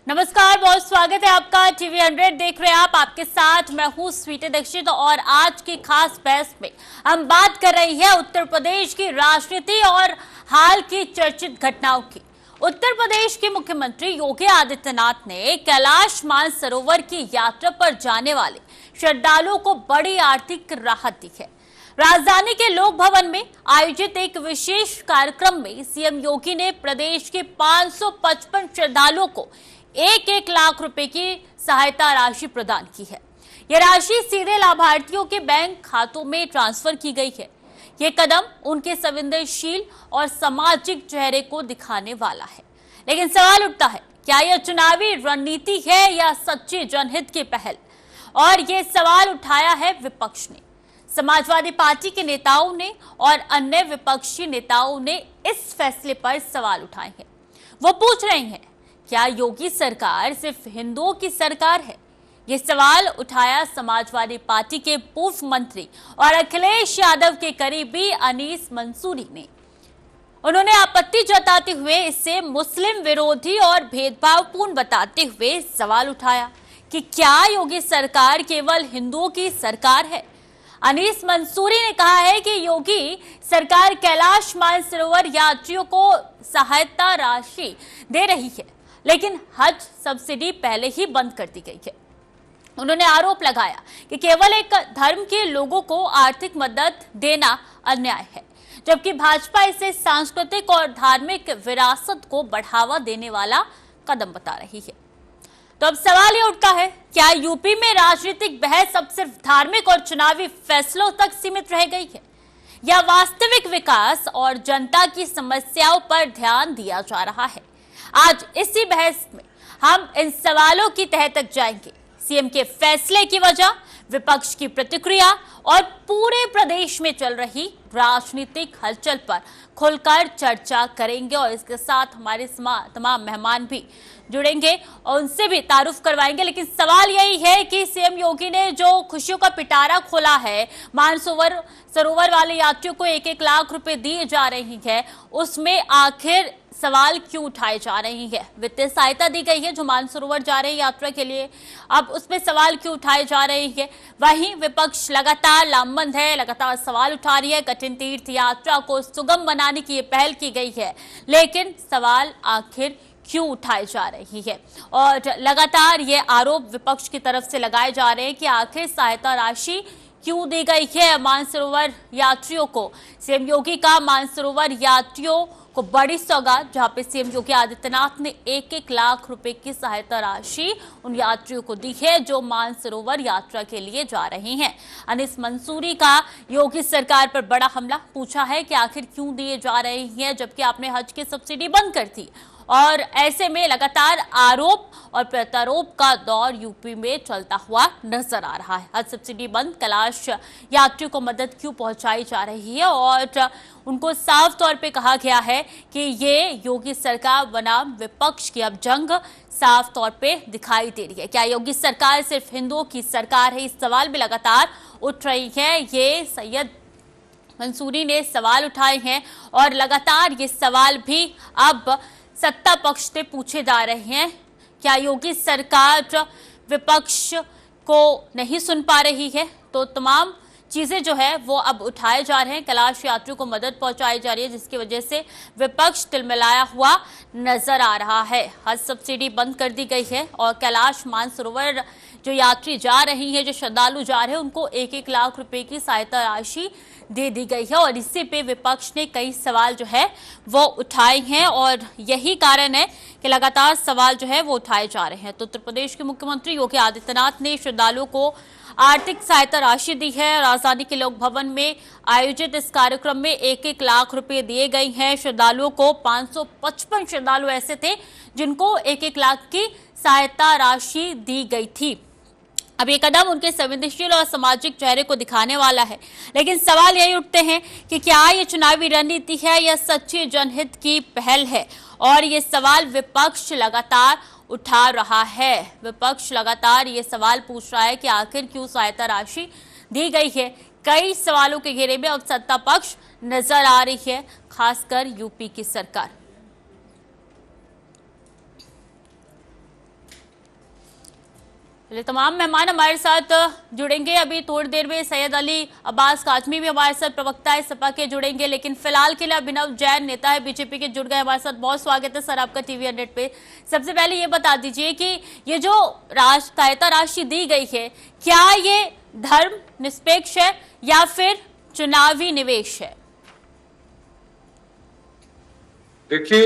नमस्कार, बहुत स्वागत है आपका। टीवी 100 देख रहे हैं आप। आपके साथ मैं हूं स्वीटी दीक्षित और आज की खास बहस में हम बात कर रहे हैं उत्तर प्रदेश की राजनीति और हाल की चर्चित घटनाओं की। उत्तर प्रदेश के मुख्यमंत्री योगी आदित्यनाथ ने कैलाश मानसरोवर की यात्रा पर जाने वाले श्रद्धालुओं को बड़ी आर्थिक राहत दी है। राजधानी के लोक भवन में आयोजित एक विशेष कार्यक्रम में सीएम योगी ने प्रदेश के 555 श्रद्धालुओं को 1-1 लाख रुपए की सहायता राशि प्रदान की है। यह राशि सीधे लाभार्थियों के बैंक खातों में ट्रांसफर की गई है। यह कदम उनके संवेदनशील और सामाजिक चेहरे को दिखाने वाला है। लेकिन सवाल उठता है, क्या यह चुनावी रणनीति है या सच्ची जनहित की पहल? और यह सवाल उठाया है विपक्ष ने। समाजवादी पार्टी के नेताओं ने और अन्य विपक्षी नेताओं ने इस फैसले पर सवाल उठाए हैं। वो पूछ रहे हैं, क्या योगी सरकार सिर्फ हिंदुओं की सरकार है? ये सवाल उठाया समाजवादी पार्टी के पूर्व मंत्री और अखिलेश यादव के करीबी अनीस मंसूरी ने। उन्होंने आपत्ति जताते हुए इसे मुस्लिम विरोधी और भेदभावपूर्ण बताते हुए सवाल उठाया कि क्या योगी सरकार केवल हिंदुओं की सरकार है? अनीस मंसूरी ने कहा है कि योगी सरकार कैलाश मानसरोवर यात्रियों को सहायता राशि दे रही है, लेकिन हज सब्सिडी पहले ही बंद कर दी गई है। उन्होंने आरोप लगाया कि केवल एक धर्म के लोगों को आर्थिक मदद देना अन्याय है, जबकि भाजपा इसे सांस्कृतिक और धार्मिक विरासत को बढ़ावा देने वाला कदम बता रही है। तो अब सवाल ये उठता है, क्या यूपी में राजनीतिक बहस अब सिर्फ धार्मिक और चुनावी फैसलों तक सीमित रह गई है, या वास्तविक विकास और जनता की समस्याओं पर ध्यान दिया जा रहा है? आज इसी बहस में हम इन सवालों की तह तक जाएंगे। सीएम के फैसले की वजह, विपक्ष की प्रतिक्रिया और पूरे प्रदेश में चल रही राजनीतिक हलचल पर खुलकर चर्चा करेंगे। और इसके साथ हमारे तमाम मेहमान भी जुड़ेंगे और उनसे भी तारुफ करवाएंगे। लेकिन सवाल यही है कि सीएम योगी ने जो खुशियों का पिटारा खोला है, मानसरोवर वाले यात्रियों को 1-1 लाख रुपए दिए जा रही है, उसमें आखिर सवाल क्यों उठाए जा रही है? वित्तीय सहायता दी गई है जो मानसरोवर जा रही यात्रा के लिए, अब उसमें सवाल क्यों उठाए जा रहे हैं? वहीं विपक्ष लगातार लामबंद है, लगातार सवाल उठा रही है। कठिन तीर्थ यात्रा को सुगम बनाने की ये पहल की गई है, लेकिन सवाल आखिर क्यों उठाए जा रही है? और लगातार ये आरोप विपक्ष की तरफ से लगाए जा रहे हैं कि आखिर सहायता राशि क्यों दी गई है मानसरोवर यात्रियों को। सीएम योगी का मानसरोवर यात्रियों को बड़ी सौगात, जहां पे सीएम योगी आदित्यनाथ ने 1-1 लाख रुपए की सहायता राशि उन यात्रियों को दी है जो मानसरोवर यात्रा के लिए जा रहे हैं। अनीस मंसूरी का योगी सरकार पर बड़ा हमला, पूछा है कि आखिर क्यों दिए जा रहे हैं जबकि आपने हज की सब्सिडी बंद कर दी। और ऐसे में लगातार आरोप और प्रत्यारोप का दौर यूपी में चलता हुआ नजर आ रहा है। हज सब्सिडी बंद, कैलाश यात्रियों को मदद क्यों पहुंचाई जा रही है? और उनको साफ तौर पे कहा गया है कि ये योगी सरकार बनाम विपक्ष की अब जंग साफ तौर पे दिखाई दे रही है। क्या योगी सरकार सिर्फ हिंदुओं की सरकार है? इस सवाल भी लगातार उठ रही है। ये सैयद मंसूरी ने सवाल उठाए हैं और लगातार ये सवाल भी अब सत्ता पक्ष से पूछे जा रहे हैं। क्या योगी सरकार विपक्ष को नहीं सुन पा रही है? तो तमाम चीजें जो है वो अब उठाए जा रहे हैं। कैलाश यात्रियों को मदद पहुंचाई जा रही है, जिसकी वजह से विपक्ष तिलमिलाया हुआ नजर आ रहा है। हज सब्सिडी बंद कर दी गई है और कैलाश मानसरोवर जो यात्री जा रही है, जो श्रद्धालु जा रहे हैं, उनको 1-1 लाख रुपए की सहायता राशि दे दी गई है। और इसी पे विपक्ष ने कई सवाल जो है वो उठाए हैं और यही कारण है कि लगातार सवाल जो है वो उठाए जा रहे हैं। तो उत्तर प्रदेश के मुख्यमंत्री योगी आदित्यनाथ ने श्रद्धालुओं को आर्थिक सहायता राशि दी है। राजधानी के लोक भवन में आयोजित इस कार्यक्रम में 1-1 लाख रुपए दिए गए हैं श्रद्धालुओं को। 555 श्रद्धालु ऐसे थे जिनको 1-1 लाख की सहायता राशि दी गई थी। अब ये कदम उनके संवेदनशील और सामाजिक चेहरे को दिखाने वाला है, लेकिन सवाल यही उठते हैं कि क्या ये चुनावी रणनीति है या सच्ची जनहित की पहल है? और ये सवाल विपक्ष लगातार उठा रहा है। विपक्ष लगातार ये सवाल पूछ रहा है कि आखिर क्यों सहायता राशि दी गई है। कई सवालों के घेरे में अब सत्ता पक्ष नजर आ रही है, खासकर यूपी की सरकार। चलिए, तमाम मेहमान हमारे साथ जुड़ेंगे अभी थोड़ी देर में। सैयद अली अब्बास काजमी भी हमारे साथ, प्रवक्ता है सपा के, जुड़ेंगे। लेकिन फिलहाल के लिए अभिनव जैन, नेता है बीजेपी के, जुड़ गए हमारे साथ। बहुत स्वागत है सर आपका टीवी 100 पे। सबसे पहले ये बता दीजिए कि ये जो सहायता राशि दी गई है, क्या ये धर्म निरपेक्ष है या फिर चुनावी निवेश है? देखिए,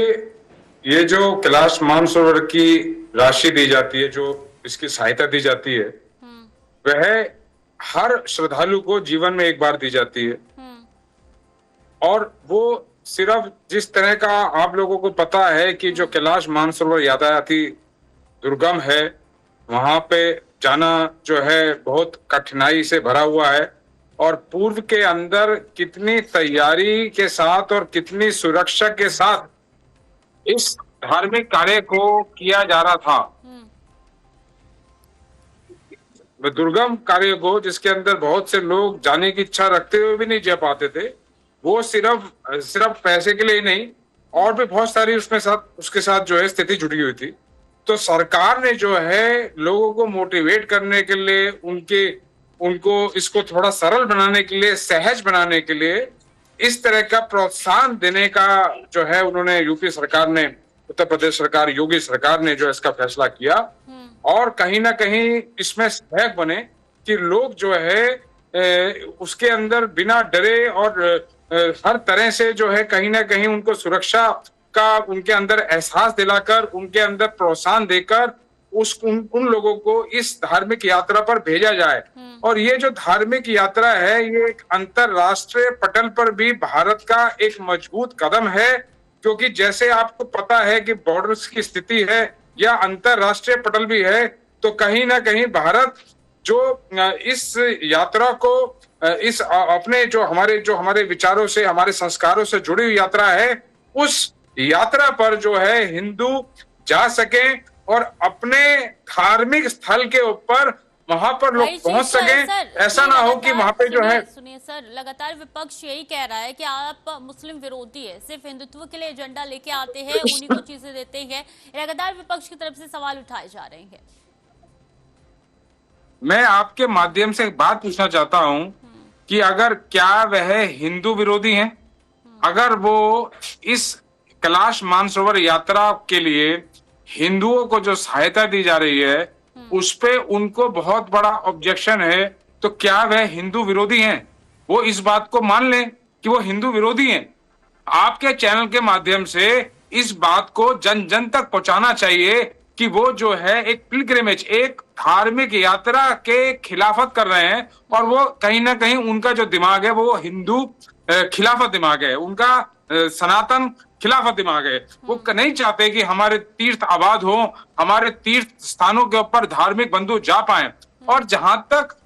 ये जो कैलाश मानसरोवर की राशि दी जाती है, जो इसकी सहायता दी जाती है, वह हर श्रद्धालु को जीवन में एक बार दी जाती है। और वो सिर्फ जिस तरह का आप लोगों को पता है कि जो कैलाश मानसरोवर यातायाती दुर्गम है, वहां पे जाना जो है बहुत कठिनाई से भरा हुआ है। और पूर्व के अंदर कितनी तैयारी के साथ और कितनी सुरक्षा के साथ इस धार्मिक कार्य को किया जा रहा था, दुर्गम कार्य को, जिसके अंदर बहुत से लोग जाने की इच्छा रखते हुए भी नहीं जा पाते थे। वो सिर्फ पैसे के लिए ही नहीं, और भी बहुत सारी उसके साथ जो है स्थिति जुड़ी हुई थी। तो सरकार ने जो है लोगों को मोटिवेट करने के लिए, उनको इसको थोड़ा सरल बनाने के लिए, सहज बनाने के लिए इस तरह का प्रोत्साहन देने का जो है उन्होंने, यूपी सरकार ने, उत्तर प्रदेश सरकार, योगी सरकार ने जो इसका फैसला किया। और कहीं ना कहीं इसमें सहयोग बने कि लोग जो है उसके अंदर बिना डरे और हर तरह से जो है कहीं ना कहीं उनको सुरक्षा का उनके अंदर एहसास दिलाकर, उनके अंदर प्रोत्साहन देकर उन लोगों को इस धार्मिक यात्रा पर भेजा जाए। और ये जो धार्मिक यात्रा है, ये एक अंतरराष्ट्रीय पटल पर भी भारत का एक मजबूत कदम है, क्योंकि जैसे आपको पता है कि बॉर्डर्स की स्थिति है या अंतरराष्ट्रीय पटल भी है, तो कहीं ना कहीं भारत जो इस यात्रा को, इस अपने जो हमारे विचारों से, हमारे संस्कारों से जुड़ी हुई यात्रा है, उस यात्रा पर जो है हिंदू जा सके और अपने धार्मिक स्थल के ऊपर वहां पर लोग पहुंच सके। ऐसा ना हो कि वहां पे जो है, सुनिए सर, लगातार विपक्ष यही कह रहा है कि आप मुस्लिम विरोधी है, सिर्फ हिंदुत्व के लिए एजेंडा लेके आते हैं, उन्हीं को चीजें देते हैं। लगातार विपक्ष की तरफ से सवाल उठाए जा रहे हैं। मैं आपके माध्यम से एक बात पूछना चाहता हूं कि अगर क्या वह हिंदू विरोधी हैं? अगर वो इस कैलाश मानसरोवर यात्रा के लिए हिंदुओं को जो सहायता दी जा रही है, उस पे उनको बहुत बड़ा ऑब्जेक्शन है, तो क्या वह हिंदू विरोधी हैं? वो इस बात को मान लें कि वो हिंदू विरोधी हैं। आपके चैनल के माध्यम से इस बात को जन जन तक पहुंचाना चाहिए कि वो जो है एक पिलग्रिमेज, एक धार्मिक यात्रा के खिलाफत कर रहे हैं। और वो कहीं ना कहीं उनका जो दिमाग है वो हिंदू खिलाफत दिमाग है, उनका सनातन खिलाफत दिमाग है। वो नहीं चाहते कि हमारे तीर्थ आबाद हो, हमारे तीर्थ स्थानों के ऊपर धार्मिक बंधु जा पाए। और जहां तक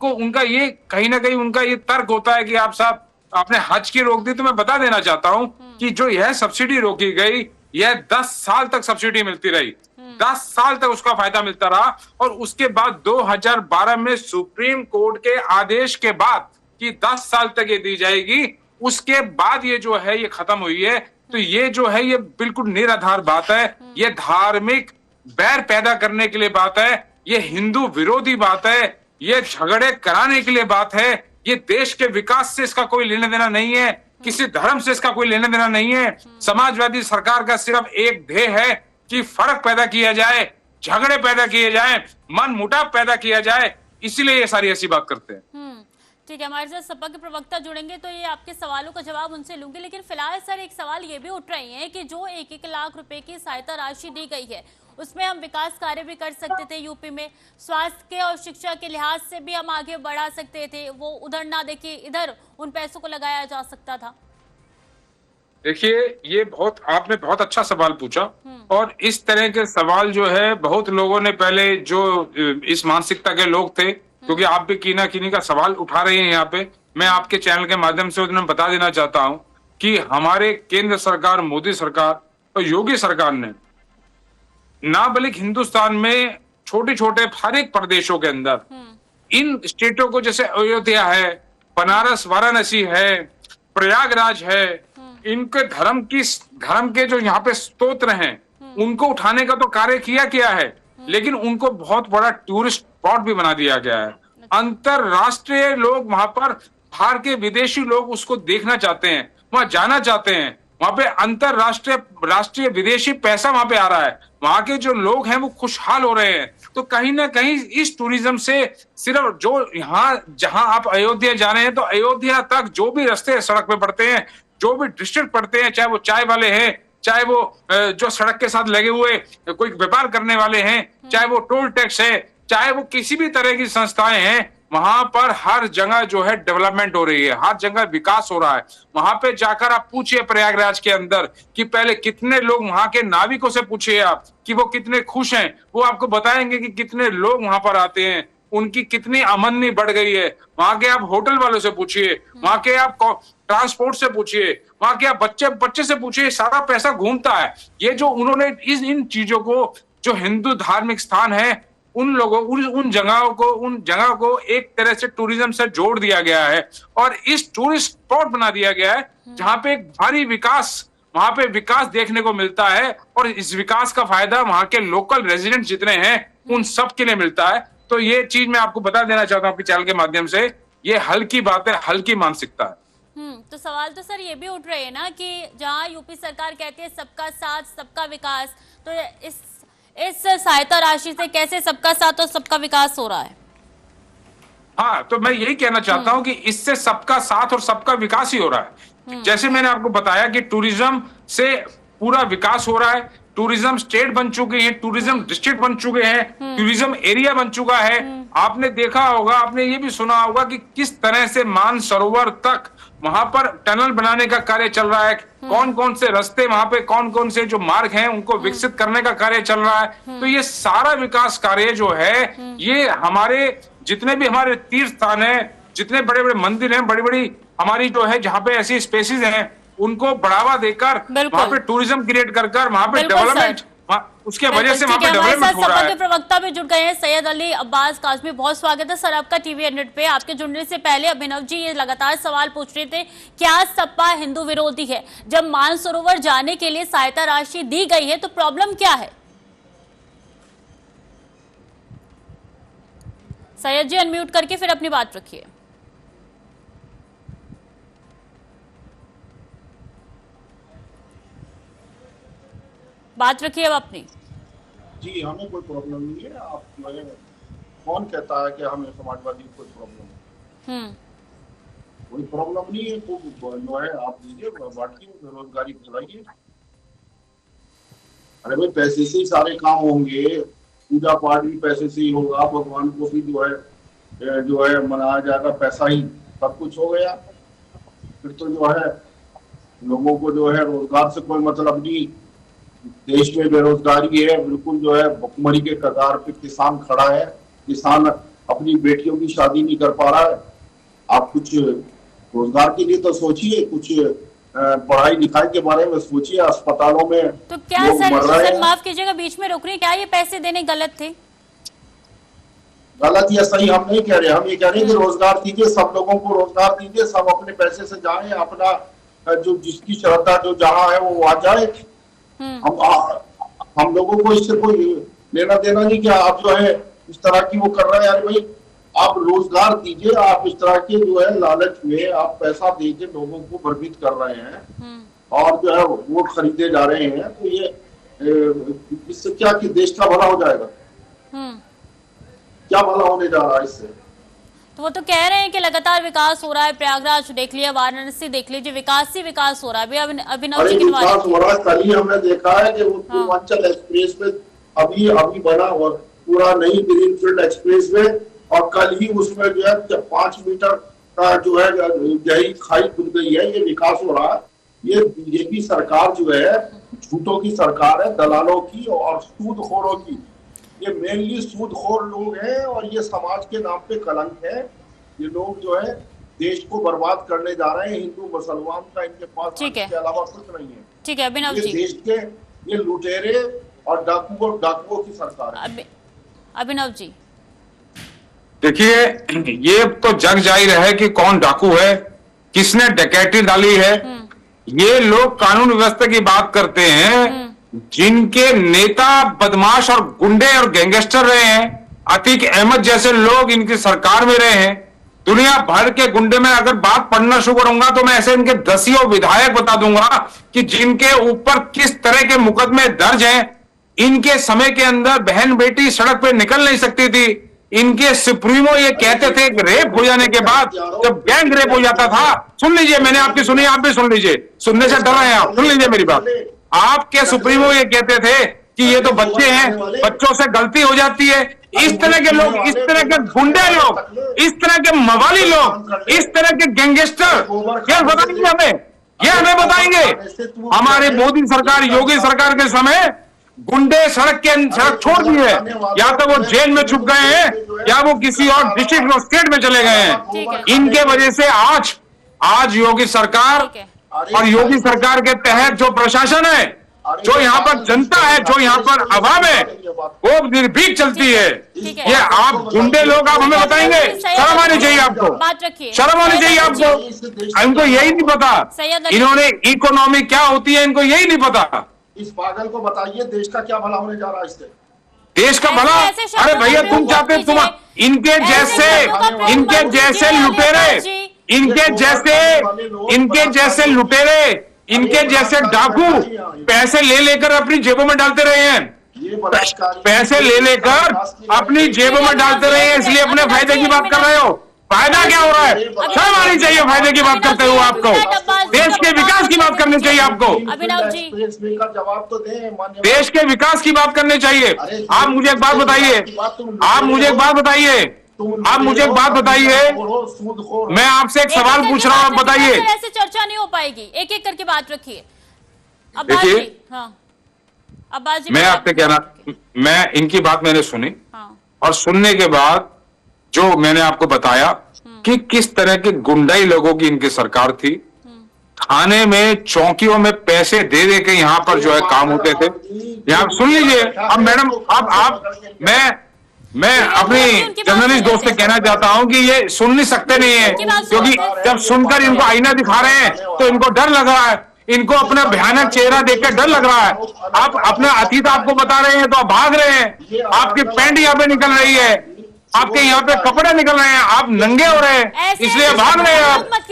उनका ये कहीं ना कहीं उनका ये तर्क होता है कि आप साहब आपने हज की रोक दी, तो मैं बता देना चाहता हूं कि जो यह सब्सिडी रोकी गई, यह 10 साल तक सब्सिडी मिलती रही, 10 साल तक उसका फायदा मिलता रहा। और उसके बाद 2012 में सुप्रीम कोर्ट के आदेश के बाद कि 10 साल तक ये दी जाएगी, उसके बाद ये जो है ये खत्म हुई है। तो ये जो है ये बिल्कुल निराधार बात है, ये धार्मिक बैर पैदा करने के लिए बात है, ये हिंदू विरोधी बात है, ये झगड़े कराने के लिए बात है। ये देश के विकास से इसका कोई लेना देना नहीं है, किसी धर्म से इसका कोई लेना देना नहीं है। समाजवादी सरकार का सिर्फ एक ध्येय है कि फर्क पैदा किया जाए, झगड़े पैदा किए जाए, मन मुटाव पैदा किया जाए, इसीलिए ये सारी ऐसी बात करते हैं। ठीक है, हमारे साथ सपा के प्रवक्ता जुड़ेंगे तो ये आपके सवालों का जवाब उनसे लूंगी। लेकिन फिलहाल सर एक सवाल ये भी उठ रही है कि जो 1-1 लाख रुपए की सहायता राशि दी गई है, उसमें हम विकास कार्य भी कर सकते थे यूपी में, स्वास्थ्य और शिक्षा के लिहाज से भी हम आगे बढ़ा सकते थे, वो उधर ना देखिए इधर उन पैसों को लगाया जा सकता था। देखिए, ये आपने बहुत अच्छा सवाल पूछा। और इस तरह के सवाल जो है बहुत लोगों ने पहले, जो इस मानसिकता के लोग थे, क्योंकि आप भी कीना कीनी का सवाल उठा रहे हैं यहाँ पे, मैं आपके चैनल के माध्यम से उन्हें बता देना चाहता हूं कि हमारे केंद्र सरकार, मोदी सरकार और योगी सरकार ने ना बल्कि हिंदुस्तान में छोटे छोटे हर एक प्रदेशों के अंदर इन स्टेटों को, जैसे अयोध्या है, बनारस, वाराणसी है, प्रयागराज है, इनके धर्म के जो यहाँ पे स्तोत्र हैं, उनको उठाने का तो कार्य किया है। लेकिन उनको बहुत बड़ा टूरिस्ट स्पॉट भी बना दिया गया है। अंतरराष्ट्रीय लोग वहां पर, बाहर के विदेशी लोग उसको देखना चाहते हैं, वहां जाना चाहते हैं। वहां पे अंतरराष्ट्रीय, राष्ट्रीय, विदेशी पैसा वहां पे आ रहा है। वहां के जो लोग हैं वो खुशहाल हो रहे हैं। तो कहीं ना कहीं इस टूरिज्म से सिर्फ जो यहाँ, जहां आप अयोध्या जा रहे हैं, तो अयोध्या तक जो भी रास्ते सड़क पे पड़ते हैं, जो भी डिस्ट्रिक्ट पड़ते हैं, चाहे वो चाय वाले हैं, चाहे वो जो सड़क के साथ लगे हुए कोई व्यापार करने वाले हैं, चाहे वो टोल टैक्स है, चाहे वो किसी भी तरह की संस्थाएं हैं, वहां पर हर जगह जो है डेवलपमेंट हो रही है, हर जगह विकास हो रहा है। वहां पे जाकर आप पूछिए प्रयागराज के अंदर कि पहले कितने लोग, वहां के नाविकों से पूछिए आप कि वो कितने खुश हैं, वो आपको बताएंगे कि कितने लोग वहां पर आते हैं, उनकी कितनी आमदनी बढ़ गई है। वहां के आप होटल वालों से पूछिए, वहां के आप ट्रांसपोर्ट से पूछिए, वहां के आप बच्चे से पूछिए, सारा पैसा घूमता है। ये जो उन्होंने इन चीजों को, जो हिंदू धार्मिक स्थान है, उन लोगों, उन जगह को एक तरह से टूरिज्म से जोड़ दिया गया है और इस टूरिस्ट स्पॉट बना दिया गया है, जहां पे एक भारी विकास, वहां पे विकास देखने को मिलता है और इस विकास का फायदा वहां के लोकल रेजिडेंट जितने हैं उन सब के लिए मिलता है। तो ये चीज मैं आपको बता देना चाहता हूँ आपके चैनल के माध्यम से, ये हल्की बात है, हल्की मानसिकता है। तो सवाल तो सर ये भी उठ रहे हैं ना कि जहां यूपी सरकार कहती है सबका साथ सबका विकास, तो इस सहायता राशि से कैसे सबका साथ और सबका विकास हो रहा है? हाँ, तो मैं यही कहना चाहता हूं कि इससे सबका साथ और सबका विकास ही हो रहा है। जैसे मैंने आपको बताया कि टूरिज्म से पूरा विकास हो रहा है, टूरिज्म स्टेट बन चुकी है, टूरिज्म डिस्ट्रिक्ट बन चुके हैं, टूरिज्म एरिया बन चुका है। आपने देखा होगा, आपने ये भी सुना होगा कि किस तरह से मानसरोवर तक वहां पर टनल बनाने का कार्य चल रहा है, कौन कौन से रास्ते वहां पे, कौन कौन से जो मार्ग हैं उनको विकसित करने का कार्य चल रहा है। तो ये सारा विकास कार्य जो है, ये हमारे जितने भी हमारे तीर्थ स्थान है, जितने बड़े बड़े मंदिर हैं, बड़ी बड़ी हमारी जो है जहां पे ऐसी स्पेसिस हैं, उनको बढ़ावा देकर वहां पे टूरिज्म क्रिएट कर वहां पे डेवलपमेंट, उसके वजह से वहां पे डेवलपमेंट हो रहा है। प्रवक्ता भी जुड़ गए हैं, सैयद अली अब्बास काज़मी, बहुत स्वागत है सर आपका टीवी 100 पे। आपके जुड़ने से पहले अभिनव जी ये लगातार सवाल पूछ रहे थे, क्या सपा हिंदू विरोधी है? जब मानसरोवर जाने के लिए सहायता राशि दी गई है तो प्रॉब्लम क्या है? सैयद जी अनम्यूट करके फिर अपनी बात रखिए। बात रखिए अब अपनी। जी, हमें कोई प्रॉब्लम नहीं है। आप कौन कहता है कि हमें समाजवादी को कोई प्रॉब्लम है? कोई प्रॉब्लम नहीं है। तो जो है आप दीजिए, बांटिए, बेरोजगारी फैलाइए। अरे भाई, पैसे से ही सारे काम होंगे, पूजा पाठ भी पैसे से ही होगा, भगवान को भी जो है मनाया जाएगा, पैसा ही सब कुछ हो गया। फिर तो जो है लोगों को जो है रोजगार से कोई मतलब नहीं। देश में बेरोजगारी है, बिल्कुल जो है भुखमरी के कगार पे किसान खड़ा है। किसान अपनी बेटियों की शादी नहीं कर पा रहा है। आप कुछ रोजगार के लिए तो सोचिए, कुछ पढ़ाई लिखाई के बारे में सोचिए। अस्पतालों में तो क्या सर माफ कीजिएगा बीच में रोक रही, क्या ये पैसे देने गलत थे? गलत या सही हम नहीं कह रहे, हम ये कह रहे हैं कि रोजगार दीजिए, सब लोगों को रोजगार दीजिए, सब अपने पैसे से जाए, अपना जो जिसकी श्रद्धा जो जहाँ है वो वहां जाए। हम लोगों को इससे कोई लेना देना नहीं कि आप जो है इस तरह की वो कर रहे हैं। यार भाई, आप रोजगार दीजिए, आप इस तरह के जो है लालच में आप पैसा दे के लोगों को भ्रमित कर रहे हैं और जो है वोट खरीदे जा रहे हैं। तो ये इससे क्या कि देश का भला हो जाएगा? क्या भला होने जा रहा है इससे? तो वो तो कह रहे हैं कि लगातार विकास हो रहा है, प्रयागराज देख लिया, वाराणसी देख लीजिए, विकास ही विकास हो रहा है। अभिनव जी विकास हो रहा है। कल ही हमने देखा है कि पूर्वांचल एक्सप्रेस में अभी बना और पूरा नई ग्रीनफील्ड एक्सप्रेस में, और कल ही उसमें जो है 5 मीटर का जो है गहरी खाई खुद गई है। ये विकास हो रहा है। ये बीजेपी सरकार जो है झूठों की सरकार है, दलालों की और सूदखोरों की। ये मेनली सूदखोर लोग हैं और ये समाज के नाम पे कलंक है। ये लोग जो है देश को बर्बाद करने जा रहे हैं। हिंदू मुसलमान का इनके पास इसके अलावा कुछ नहीं है। ठीक है अभिनव जी, देश के ये लुटेरे और डाकुओं की सरकार है। अभिनव जी देखिए, ये तो जग जाहिर है कि कौन डाकू है, किसने डकैती डाली है। ये लोग कानून व्यवस्था की बात करते हैं, जिनके नेता बदमाश और गुंडे और गैंगस्टर रहे हैं, अतीक अहमद जैसे लोग इनकी सरकार में रहे हैं। दुनिया भर के गुंडे में अगर बात पढ़ना शुरू करूंगा तो मैं ऐसे इनके दसियों विधायक बता दूंगा कि जिनके ऊपर किस तरह के मुकदमे दर्ज हैं। इनके समय के अंदर बहन बेटी सड़क पे निकल नहीं सकती थी। इनके सुप्रीमो ये कहते थे कि रेप हो जाने के बाद, जब गैंग रेप हो जाता था, सुन लीजिए, मैंने आपकी सुनी, आप भी सुन लीजिए, सुनने से डर रहे हैं आप, सुन लीजिए मेरी बात। आपके सुप्रीमो ये कहते थे कि ये तो बच्चे हैं, बच्चों से गलती हो जाती है। इस तरह के लोग, इस तरह के गुंडे लोग, इस तरह के मवाली लोग, इस तरह के गैंगस्टर ये बताएंगे हमें, ये हमें बताएंगे। हमारी मोदी सरकार, योगी सरकार के समय गुंडे सड़क छोड़ दिए, या तो वो जेल में छुप गए हैं या वो किसी और डिस्ट्रिक्ट और स्टेट में चले गए हैं। इनके वजह से आज योगी सरकार और योगी सरकार के तहत जो प्रशासन है, जो यहाँ पर जनता है, जो यहाँ पर अवाम है, वो निर्भीक चलती है। ये आप गुंडे लोग, आप हमें बताएंगे? शर्म आनी चाहिए आपको, शर्म आनी चाहिए आपको। इनको यही नहीं पता इन्होंने इकोनॉमी क्या होती है, इनको यही नहीं पता। इस पागल को बताइए देश का क्या भला होने जा रहा है इससे? देश का भला? अरे भैया, तुम चाहते, तुम इनके जैसे लुटेरे, इनके जैसे लुटेरे, इनके जैसे डाकू पैसे ले लेकर अपनी जेबों में डालते रहे हैं, पैसे ले लेकर अपनी जेबों में डालते रहे हैं, इसलिए अपने फायदे की बात कर रहे हो। फायदा क्या हो रहा है? शर्म आनी चाहिए फायदे की बात करते हुए आपको। देश के विकास की बात करनी चाहिए आपको। अभिनव जी, जवाब तो दें। देश के विकास की बात करनी चाहिए। आप मुझे एक बात बताइए, आप मुझे एक बात बताइए, आप मुझे एक बात बताइए, मैं आपसे एक सवाल पूछ रहा हूँ, आप बताइए। ऐसे चर्चा नहीं हो पाएगी, एक एक करके बात रखिए। देखिए, अब्बास जी, मैं आपसे कहना, मैं इनकी बात मैंने सुनी, और सुनने के बाद जो मैंने आपको बताया कि किस तरह के गुंडाई लोगों की इनकी सरकार थी। थाने में, चौकियों में पैसे दे दे के यहाँ पर जो है काम होते थे। यहाँ सुन लीजिए, अब मैडम, अब मैं अपनी जर्नलिस्ट दोस्त से कहना चाहता हूं कि ये सुन नहीं सकते नहीं है, क्योंकि जब सुनकर इनको आईना दिखा रहे हैं तो इनको डर लग रहा है, इनको अपना भयानक चेहरा देखकर डर लग रहा है। आप अपना अतीत आपको बता रहे हैं तो आप भाग रहे हैं, आपकी पैंट यहाँ पे निकल रही है, आपके यहाँ पे कपड़े निकल रहे हैं, आप नंगे हो रहे हैं, इसलिए भाग रहे हैं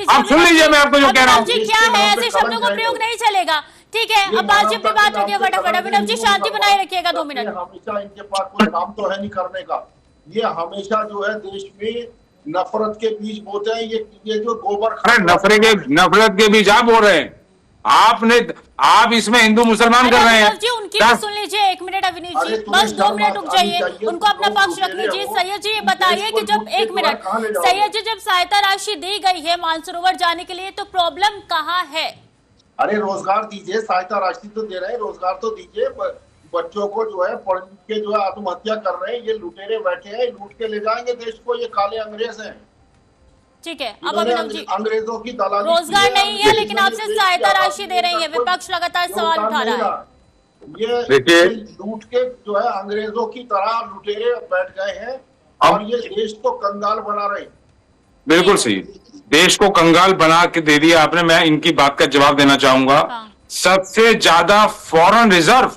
आप सुन लीजिए मैं आपको जो कह रहा हूँ। क्या है, ऐसे शब्दों का प्रयोग नहीं चलेगा, ठीक है? अब्बास जी अपनी बात रखिए फटाफट। अभिनव जी, शांति बनाए रखिएगा 2 मिनट। हमेशा इनके पास कोई काम तो है नहीं करने का, ये हमेशा जो है देश में नफरत के बीज बोते हैं। ये जो गोबर, नफरत के बीज आप बो रहे हैं। आप इसमें हिंदू मुसलमान कर रहे हैं। जी, उनकी भी सुन लीजिए 1 मिनट। अविनीश जी, बस 2 मिनट रुक जाइए, उनको अपना पक्ष रख लीजिए। सैयद जी, ये बताइए कि जब 1 मिनट, सैयद जी, जब सहायता राशि दी गई है मानसरोवर जाने के लिए, तो प्रॉब्लम कहाँ है? अरे रोजगार दीजिए, सहायता राशि तो दे रहे हैं, रोजगार तो दीजिए। बच्चों को जो है पढ़ लिख के जो है आत्महत्या कर रहे हैं, ये लुटेरे बैठे हैं, लूट के ले जाएंगे देश को, ये काले अंग्रेज हैं। ठीक है, अब अभिनव जी, अंग्रेजों की दलाली, रोजगार नहीं है लेकिन आपसे सहायता राशि दे रही है, विपक्ष लगातार सवाल उठा रहा है। ये लूट के जो है अंग्रेजों की तरह लुटेरे बैठ गए हैं और ये देश को कंगाल बना रहे हैं। बिल्कुल सही, देश को कंगाल बना के दे दिया आपने। मैं इनकी बात का जवाब देना चाहूंगा। सबसे ज्यादा फॉरेन रिजर्व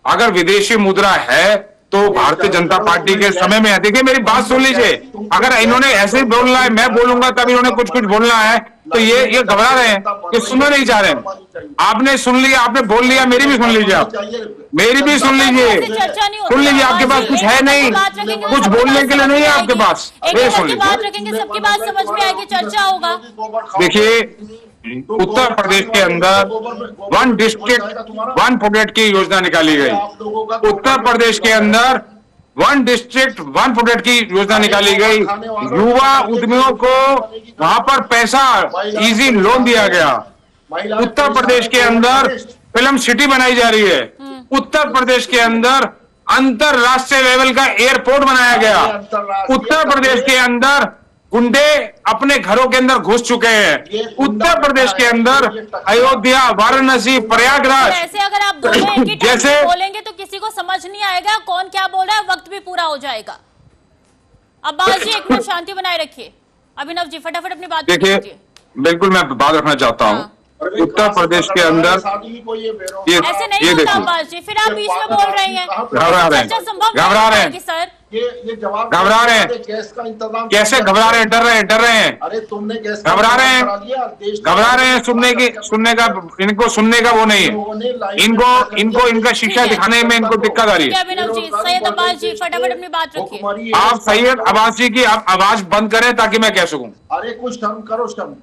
अगर विदेशी मुद्रा है तो भारतीय जनता पार्टी के समय में है। देखिए मेरी बात सुन लीजिए, अगर इन्होंने ऐसे ही बोलना है, मैं बोलूंगा तब इन्होंने कुछ बोलना है, तो ये घबरा रहे हैं, ये सुनना नहीं चाह रहे हैं। आपने सुन लिया, आपने बोल लिया, मेरी भी सुन लीजिए, आप मेरी भी सुन लीजिए, सुन लीजिए। आपके पास कुछ है नहीं, कुछ बोलने के लिए नहीं है आपके पास, मेरी सुन लीजिए। बात रखेंगे, सबकी बात समझ में आएगी, चर्चा होगा। देखिए, उत्तर प्रदेश के अंदर 1 डिस्ट्रिक्ट 1 प्रोडक्ट की योजना निकाली गई। उत्तर प्रदेश के अंदर 1 डिस्ट्रिक्ट 1 प्रोडक्ट की योजना निकाली गई। युवा उद्यमियों को वहां पर पैसा, इजी लोन दिया गया। उत्तर प्रदेश के अंदर फिल्म सिटी बनाई जा रही है। उत्तर प्रदेश के अंदर अंतरराष्ट्रीय लेवल का एयरपोर्ट बनाया गया। उत्तर प्रदेश के अंदर गुंडे अपने घरों के अंदर घुस चुके हैं। उत्तर प्रदेश के अंदर अयोध्या, वाराणसी, प्रयागराज, ऐसे अगर आप दोनों एक ही टाइम पे बोलेंगे तो किसी को समझ नहीं आएगा कौन क्या बोल रहा है, वक्त भी पूरा हो जाएगा। अब्बास जी, एक मिनट शांति बनाए रखिए। अभिनव जी, फटाफट अपनी बात देखिए, बिल्कुल मैं बात रखना चाहता हूं। उत्तर प्रदेश के अंदर ऐसे नहीं ये होता देखिए, अब्बास जी, फिर आप बीच में बोल रहे हैं, घबरा रहे हैं, चर्चा संभव नहीं घबरा रहे हैं। होगी, सर ये जवाब घबरा रहे हैं, गैस का इंतजाम कैसे घबरा रहे हैं, डर रहे हैं, डर रहे हैं, अरे तुमने गैस घबरा रहे हैं, घबरा रहे हैं, सुनने का इनको सुनने का वो नहीं है, इनको इनका शिक्षा दिखाने में इनको दिक्कत आ रही है। अभिनव जी, सैयद अब्बास जी फटाफट अपनी बात रखिए। आप सैयद अब्बास जी की आप आवाज बंद करें ताकि मैं कह सकूं। अरे कुछ शर्म करो, शर्म।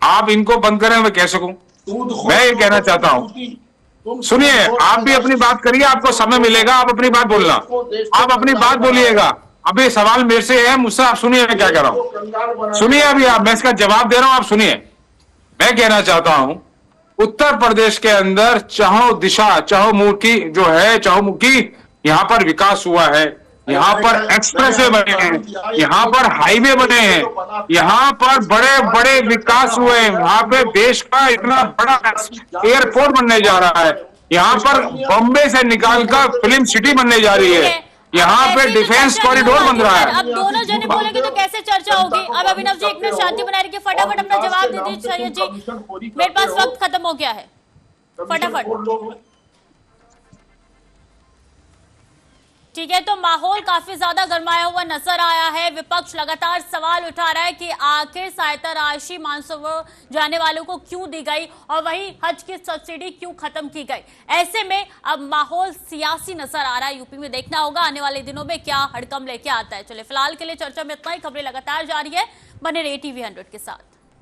आप इनको बंद करें मैं कह सकूं। मैं ये कहना चाहता हूं, सुनिए, आप भी अपनी बात करिए, आपको समय मिलेगा, आप अपनी बात बोलना, आप अपनी बात बोलिएगा। अभी सवाल मेरे से है, मुझसे आप सुनिए मैं क्या कह रहा हूं, सुनिए अभी आप, मैं इसका जवाब दे रहा हूं, आप सुनिए। मैं कहना चाहता हूं, उत्तर प्रदेश के अंदर चहुमुखी जो है, चहुमुखी यहाँ पर विकास हुआ है, यहाँ पर एक्सप्रेसवे बने हैं, यहाँ पर हाईवे बने हैं, यहाँ पर बड़े बड़े विकास हुए हैं, यहाँ पे देश का इतना बड़ा एयरपोर्ट बनने जा रहा है, यहाँ पर बॉम्बे से निकालकर फिल्म सिटी बनने जा रही है, यहाँ पे डिफेंस कॉरिडोर बन रहा है। अब दोनों जने बोलेंगे तो कैसे चर्चा होगी। अब अभिनव जी एक मिनट शांति बनाए रखिए, फटाफट अपना जवाब दे दीजिए सैयद जी, मेरे पास वक्त खत्म हो गया है, फटाफट। ठीक है, तो माहौल काफी ज्यादा गरमाया हुआ नजर आया है। विपक्ष लगातार सवाल उठा रहा है कि आखिर सहायता राशि मानसरोवर जाने वालों को क्यों दी गई और वहीं हज की सब्सिडी क्यों खत्म की गई। ऐसे में अब माहौल सियासी नजर आ रहा है। यूपी में देखना होगा आने वाले दिनों में क्या हड़कंप लेके आता है। चले फिलहाल के लिए चर्चा में इतना ही, खबरें लगातार जारी है, बने रहिए TV 100 के साथ।